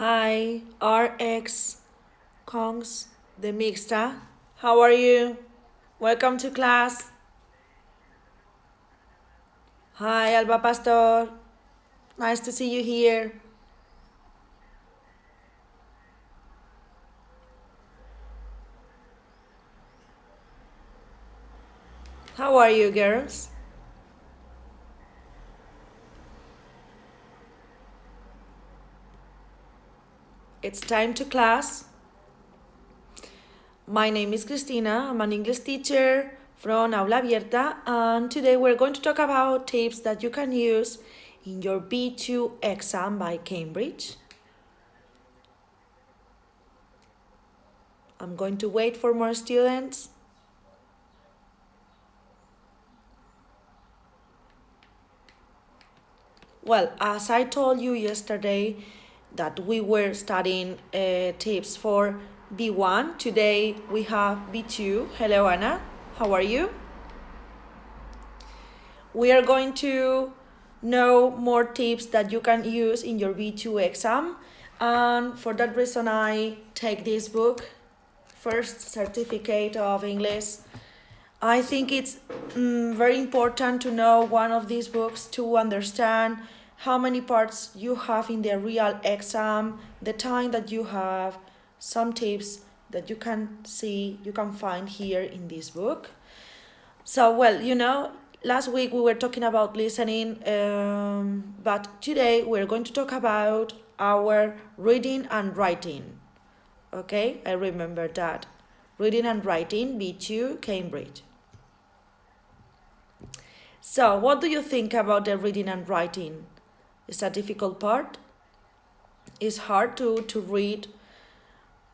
Hi, RX Kongs de Mixta. How are you? Welcome to class. Hi, Alba Pastor. Nice to see you here. How are you, girls? It's time to class. My name is Cristina. I'm an English teacher from Aula Abierta, and today we're going to talk about tips that you can use in your B2 exam by Cambridge. I'm going to wait for more students. Well, as I told you yesterday that we were studying tips for B1, today we have B2. Hello, Anna. How are you? We are going to know more tips that you can use in your B2 exam. And for that reason, I take this book, First Certificate of English. I think it's very important to know one of these books to understand how many parts you have in the real exam, the time that you have, some tips that you can see, you can find here in this book. So, well, last week we were talking about listening, but today we're going to talk about our reading and writing. Okay, I remember that. Reading and writing, B2, Cambridge. So, what do you think about the reading and writing? Is a difficult part? It's hard to read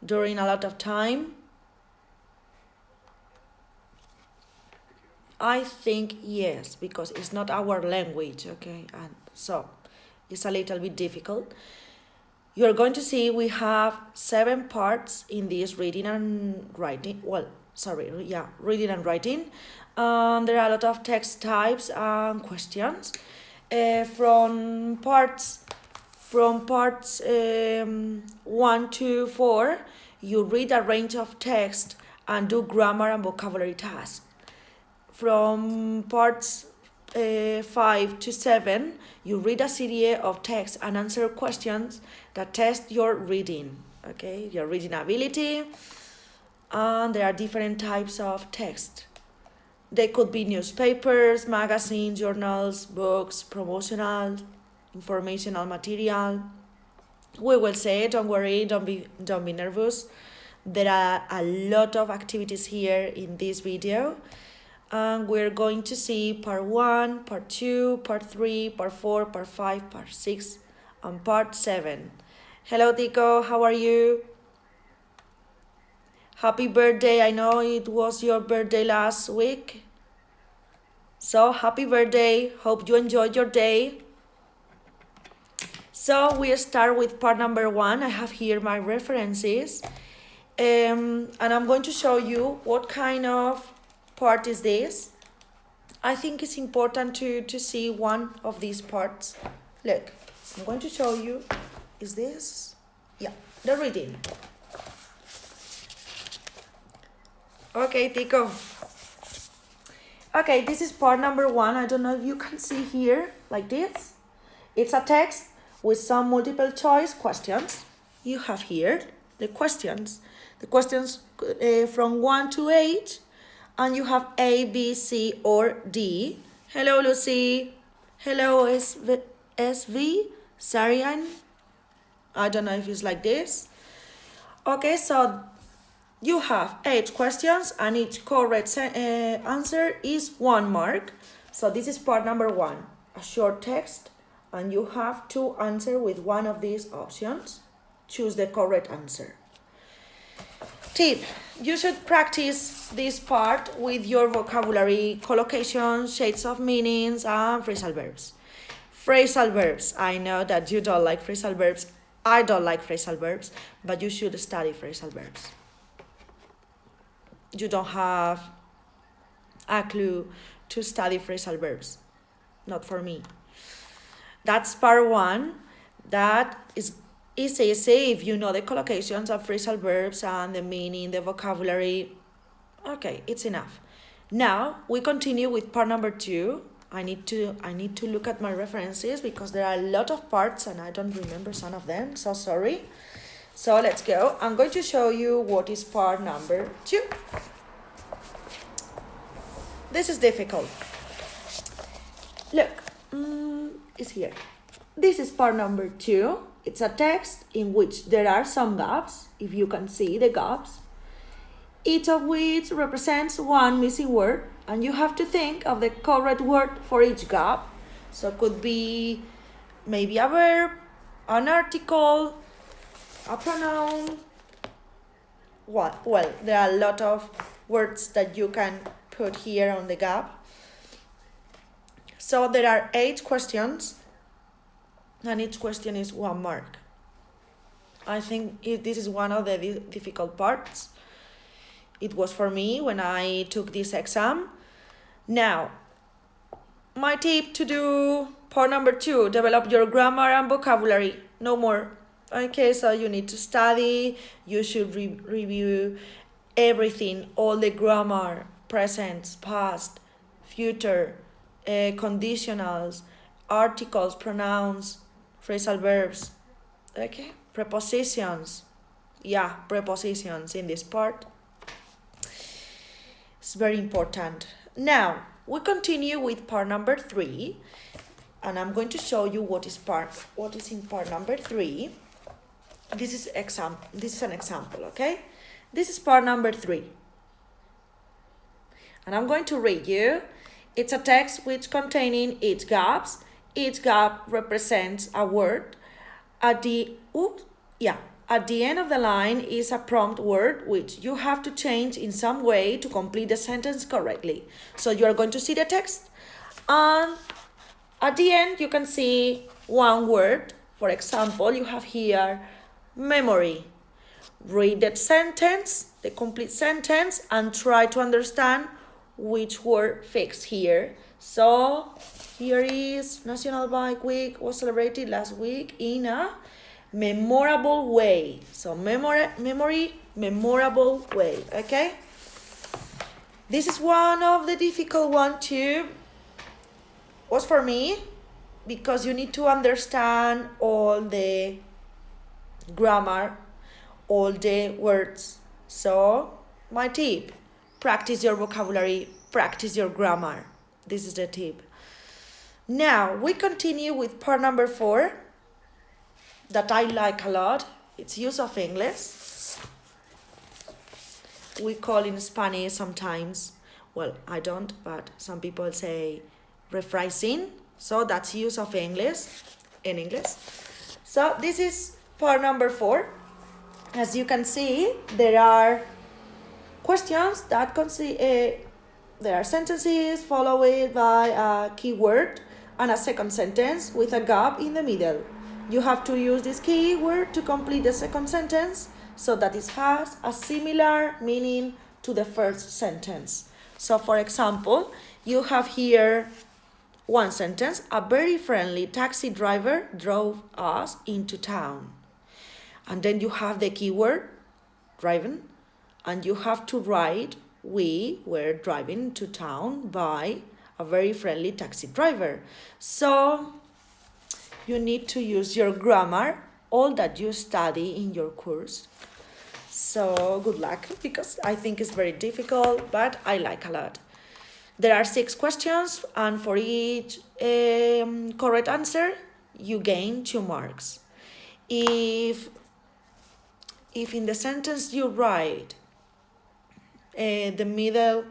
during a lot of time? I think yes, because it's not our language, okay? And so it's a little bit difficult. You're going to see we have 7 parts in this reading and writing. Reading and writing. There are a lot of text types and questions. From parts 1 to 4, you read a range of text and do grammar and vocabulary tasks. From parts 5 to 7, you read a series of text and answer questions that test your reading, okay, your reading ability. And there are different types of text. They could be newspapers, magazines, journals, books, promotional, informational material. We will say, don't worry, don't be nervous. There are a lot of activities here in this video. And we're going to see part 1, part 2, part 3, part 4, part 5, part 6, and part 7. Hello, Tico, how are you? Happy birthday. I know it was your birthday last week. So, happy birthday. Hope you enjoyed your day. So, we start with part number 1. I have here my references. And I'm going to show you what kind of part is this. I think it's important to see one of these parts. Look, I'm going to show you. Is this? Yeah, the reading. Okay, Tico. Okay, this is part number 1. I don't know if you can see here, like this. It's a text with some multiple choice questions. You have here the questions. The questions from 1 to 8. And you have A, B, C, or D. Hello, Lucy. Hello, SV, Sarian. I don't know if it's like this. Okay, so you have 8 questions and each correct answer is 1 mark. So this is part number 1, a short text, and you have to answer with one of these options. Choose the correct answer. Tip: you should practice this part with your vocabulary, collocations, shades of meanings, and phrasal verbs. Phrasal verbs. I know that you don't like phrasal verbs. I don't like phrasal verbs, but you should study phrasal verbs. You don't have a clue to study phrasal verbs. Not for me. That's part 1. That is It's easy if you know the collocations of phrasal verbs and the meaning, the vocabulary. Okay, it's enough. Now we continue with part number 2. I need to look at my references because there are a lot of parts and I don't remember some of them, so sorry. So let's go. I'm going to show you what is part number 2. This is difficult. Look, it's here. This is part number 2. It's a text in which there are some gaps, if you can see the gaps, each of which represents one missing word, and you have to think of the correct word for each gap. So it could be maybe a verb, an article, a pronoun. Well, there are a lot of words that you can put here on the gap. So there are 8 questions, and each question is 1 mark. I think this is one of the difficult parts. It was for me when I took this exam. Now, my tip to do part number 2, develop your grammar and vocabulary. No more. Okay, so you need to study. You should review everything, all the grammar, present, past, future, conditionals, articles, pronouns, phrasal verbs, okay, prepositions. Yeah, prepositions in this part. It's very important. Now, we continue with part number 3, and I'm going to show you what is in part number 3. This is an example, okay? This is part number 3. And I'm going to read you. It's a text which containing 8 gaps. Each gap represents a word. At the end of the line is a prompt word which you have to change in some way to complete the sentence correctly. So you are going to see the text, and at the end you can see one word. For example, you have here memory. Read that sentence, the complete sentence, and try to understand which word fixed here. So here is National Bike Week was celebrated last week in a memorable way. So memory, memorable way, okay? This is one of the difficult one too. Was for me, because you need to understand all the grammar, all the words. So my tip, practice your vocabulary, practice your grammar. This is the tip. Now we continue with part number 4 that I like a lot. It's use of English. We call in Spanish sometimes, well, I don't, but some people say rephrasing. So that's use of English in English. So this is part number 4. As you can see, there are questions that there are sentences followed by a keyword and a second sentence with a gap in the middle. You have to use this keyword to complete the second sentence so that it has a similar meaning to the first sentence. So for example, you have here one sentence: a very friendly taxi driver drove us into town. And then you have the keyword driving, and you have to write, we were driving to town by a very friendly taxi driver. So you need to use your grammar, all that you study in your course. So good luck, because I think it's very difficult, but I like a lot. There are 6 questions, and for each correct answer, you gain 2 marks. If in the sentence you write the middle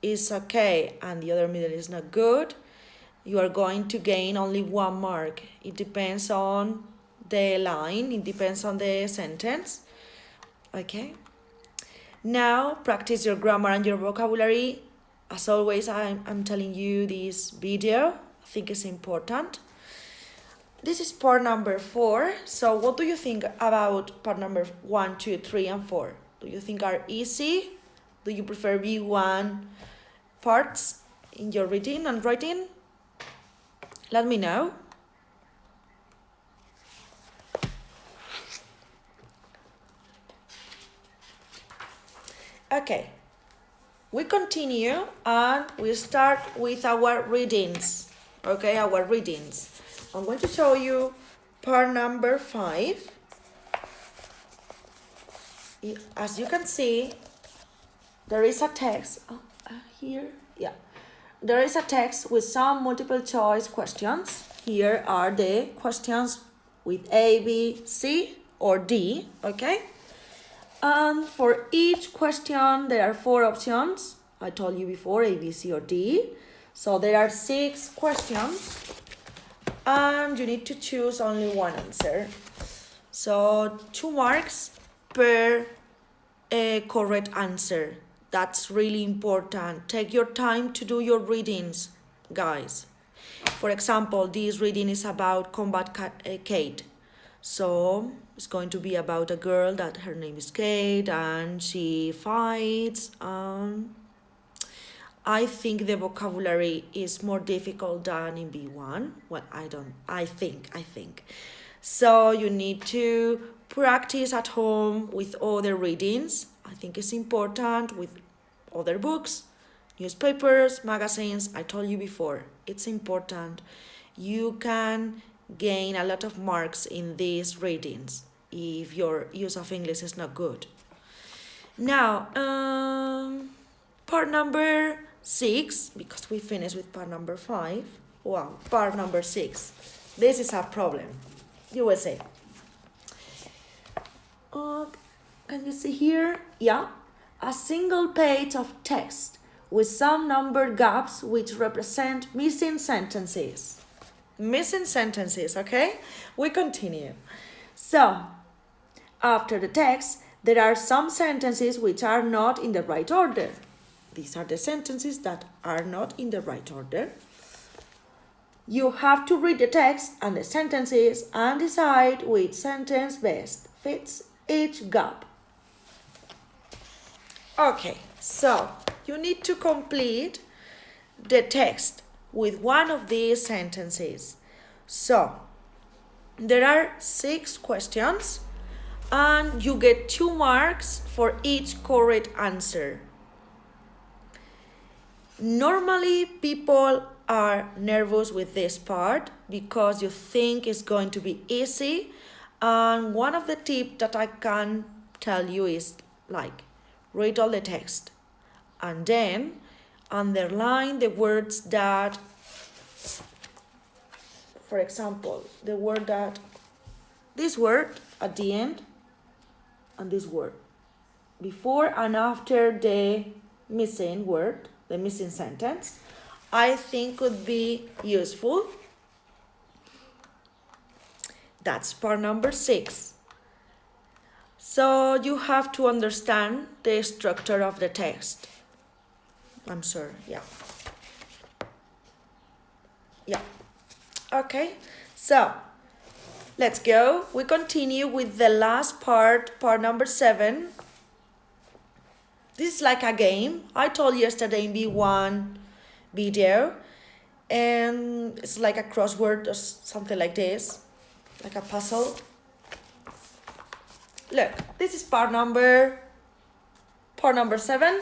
is okay and the other middle is not good, you are going to gain only 1 mark. It depends on the line, it depends on the sentence. Okay? Now practice your grammar and your vocabulary. As always, I'm telling you this video. I think it's important. This is part number 4. So what do you think about part number 1, 2, 3, and 4? Do you think are easy? Do you prefer V1 parts in your reading and writing? Let me know. Okay, we continue and we start with our readings. Okay, our readings. I'm going to show you part number 5. As you can see, there is a text here. Yeah, there is a text with some multiple choice questions. Here are the questions with A, B, C, or D. Okay, and for each question there are 4 options. I told you before, A, B, C, or D. So there are 6 questions, and you need to choose only one answer. So 2 marks per correct answer. That's really important. Take your time to do your readings, guys. For example, this reading is about Combat Kate. So it's going to be about a girl that her name is Kate and she fights. I think the vocabulary is more difficult than in B1. Well, I think. So you need to practice at home with other readings. I think it's important with other books, newspapers, magazines. I told you before, it's important. You can gain a lot of marks in these readings if your use of English is not good. Now, part number 6, because we finished with part number 5. Wow, part number 6. This is a problem. You will see. Can you see here? Yeah. A single page of text with some numbered gaps which represent missing sentences. Missing sentences, okay? We continue. So, after the text, there are some sentences which are not in the right order. These are the sentences that are not in the right order. You have to read the text and the sentences and decide which sentence best fits each gap. Okay, so you need to complete the text with one of these sentences. So, there are 6 questions and you get 2 marks for each correct answer. Normally, people are nervous with this part because you think it's going to be easy. And one of the tips that I can tell you is read all the text and then underline the words that, for example, the word that, this word at the end and this word before and after the missing word, the missing sentence, I think could be useful. That's part number 6. So you have to understand the structure of the text. I'm sure, yeah. Yeah. Okay, so let's go. We continue with the last part, part number 7. This is like a game. I told yesterday in B1 video, and it's like a crossword or something like this, like a puzzle. Look, this is part number 7.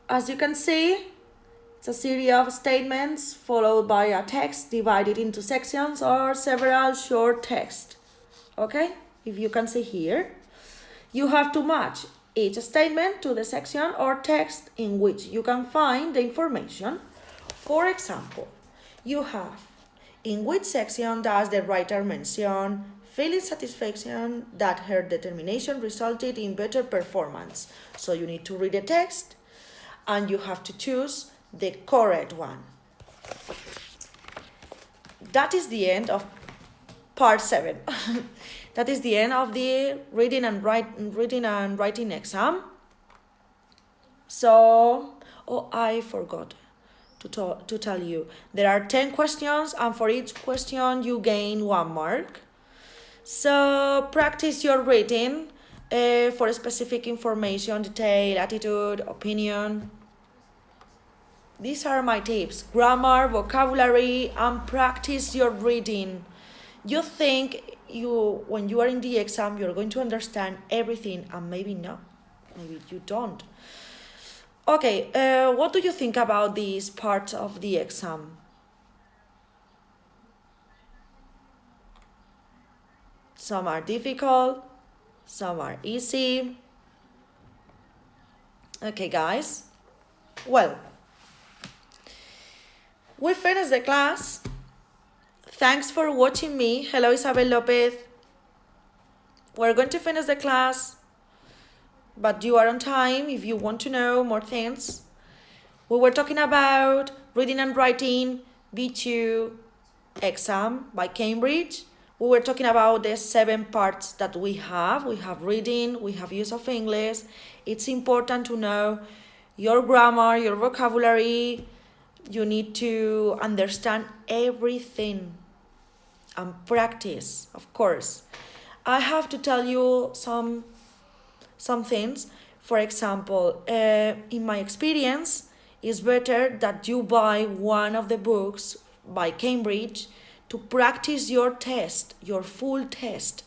As you can see, it's a series of statements followed by a text divided into sections or several short text. Okay, if you can see here, you have to match each statement to the section or text in which you can find the information. For example, you have, in which section does the writer mention feeling satisfaction that her determination resulted in better performance? So you need to read the text and you have to choose the correct one. That is the end of part 7. That is the end of the reading and writing exam. So, I forgot to tell you. There are 10 questions and for each question you gain 1 mark. So, practice your reading for specific information, detail, attitude, opinion. These are my tips: grammar, vocabulary, and practice your reading. You think when you are in the exam, you're going to understand everything, and maybe not. maybe you don't. Okay, what do you think about this part of the exam? Some are difficult, some are easy. Okay, guys. Well, we finished the class. Thanks for watching me. Hello, Isabel Lopez. We're going to finish the class, but you are on time if you want to know more things. We were talking about reading and writing B2 exam by Cambridge. We were talking about the 7 parts that we have. We have reading, we have use of English. It's important to know your grammar, your vocabulary. You need to understand everything and practice, of course. I have to tell you some things. For example, in my experience, it's better that you buy one of the books by Cambridge to practice your test, your full test.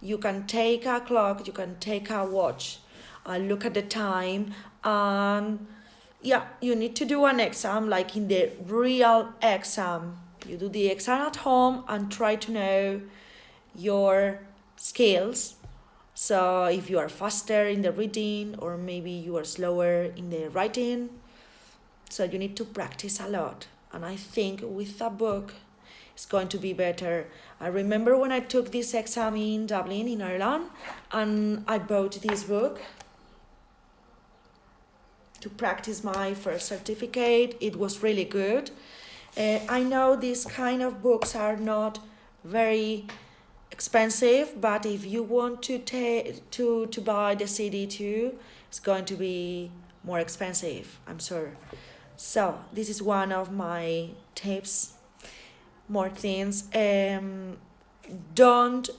You can take a clock, you can take a watch, and look at the time, and yeah, you need to do an exam like in the real exam. You do the exam at home and try to know your skills. So if you are faster in the reading or maybe you are slower in the writing, so you need to practice a lot. And I think with a book, it's going to be better. I remember when I took this exam in Dublin, in Ireland, and I bought this book to practice my first certificate. It was really good. I know these kind of books are not very expensive, but if you want to buy the CD too, it's going to be more expensive, I'm sure. So this is one of my tips. More things. Don't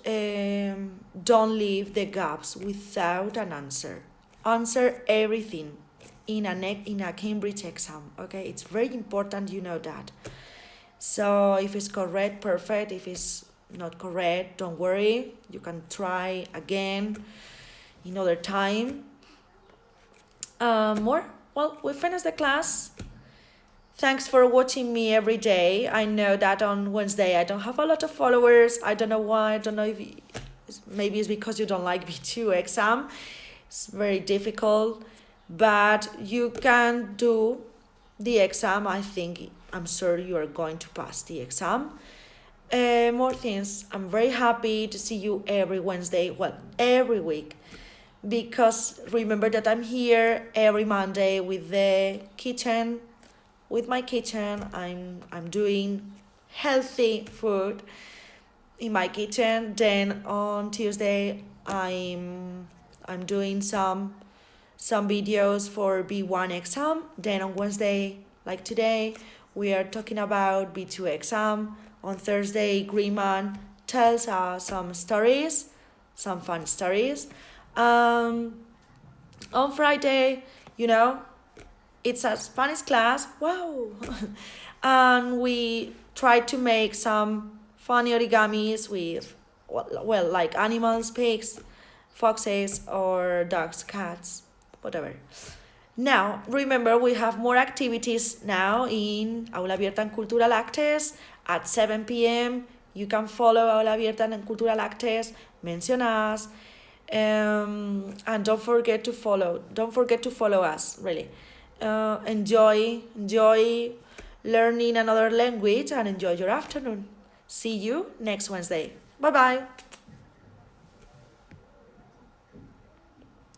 leave the gaps without an answer. Answer everything in a Cambridge exam. Okay, it's very important you know that. So if it's correct, perfect. If it's not correct, don't worry. You can try again another time. More? Well, we finished the class. Thanks for watching me every day. I know that on Wednesday I don't have a lot of followers. I don't know why. I don't know if maybe it's because you don't like B2 exam. It's very difficult, but you can do the exam. I'm sure you are going to pass the exam. More things. I'm very happy to see you every Wednesday. Well, every week. Because remember that I'm here every Monday with the kitchen. With my kitchen, I'm doing healthy food in my kitchen. Then on Tuesday, I'm doing some videos for B1 exam. Then on Wednesday, like today, we are talking about B2 exam. On Thursday, Greenman tells us some stories, some fun stories. On Friday, it's a Spanish class, wow! And we try to make some funny origamis with, well, like animals, pigs, foxes, or dogs, cats, whatever. Now, remember, we have more activities now in Aula Abierta en Cultural Actes at 7 p.m. You can follow Aula Abierta en Cultural Actes, mention us, and don't forget to follow us, really. Enjoy learning another language and enjoy your afternoon. See you next Wednesday. Bye bye.